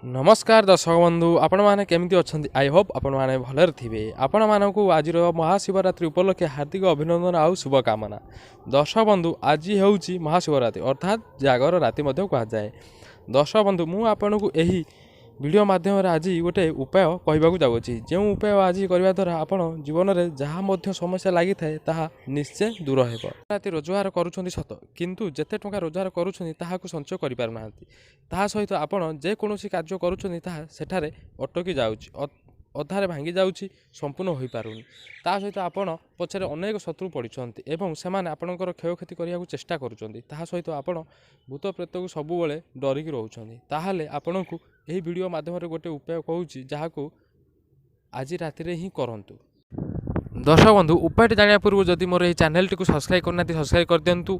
नमस्कार दर्शक बंधु आपण मैंने केमती अच्छा आई होप आपण मैंने भलर थे आपण मानक आज महाशिवरात्रि उपलक्षे हार्दिक अभिनंदन आउ शुभकामना। दर्शक बंधु आज हूँ महाशिवरात्रि अर्थात जागर राति कहुए। दर्शक बंधु मुझे वीडियो माध्यम आज गोटे उपाय कहवाक जाऊँगी जो उपाय आज करने द्वारा आपण जीवन में जहाँ समस्या लगी थाए ताहा निश्चय दूर हो। राति रोजगार करुँच सत किंतु जेते टंका रोजगार करुँच संचय करें सहित आपण जेकोसी कार्य करुँच अटकी जाऊँच अधारे भांगी जाऊँच संपूर्ण हो पारुनी ता सहित आपण पछरे अनेक शत्रु पड़ते एवं से आपणकर क्षयक्षति करने को चेष्टा करुँच सहित आपण भूत प्रेत को सबुबले डरिकी रोचे ताहले आपण को यही वीडियो माध्यम गोटे उपाय कहूँ जहाँ को आज राति ही करंतु। दर्शक बंधु उपाय जाना पूर्व जदि मोर यह चैनल टी सब्सक्राइब करना सब्सक्राइब कर दिंतु,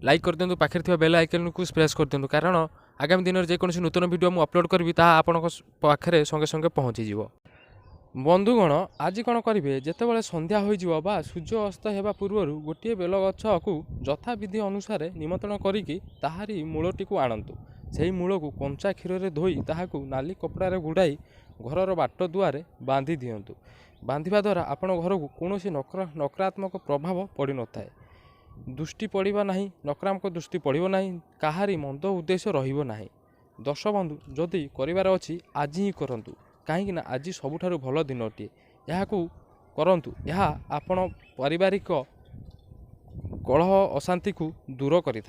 लाइक कर दिंतु, पाखे थी बेल आइकन को प्रेस कर दिंतु कारण आगामी दिन में जेकोसी नूतन वीडियो मुझे अपलोड करी आपण पाखे संगे संगे पहुँची। बंधुगण आज कौन करेंगे जितेबाला संध्या हो बा सूर्य अस्त होगा पूर्व गोटे बेल गछ को यथाविधि अनुसार निमंत्रण करी मूलटी को आणतु। से मूल को कंचा क्षीर में धोई ताकू नाली कपड़े गुड़ाई घर बाट दुआरे बांधि दिंतु। बांधा द्वारा आपण घर को कौन नकारात्मक प्रभाव पड़ न था, दृष्टि पड़ा ना, नकारात्मक दृष्टि पड़ो ना, कहारी मंद उद्देश्य रहा। दर्शक बंधु जदि करार अच्छी आज ही करंतु कहीं आज सबुठारु भल दिनटी यह करंतु। यह आपण पारिवारिक कलह अशांति को दूर करि थाए।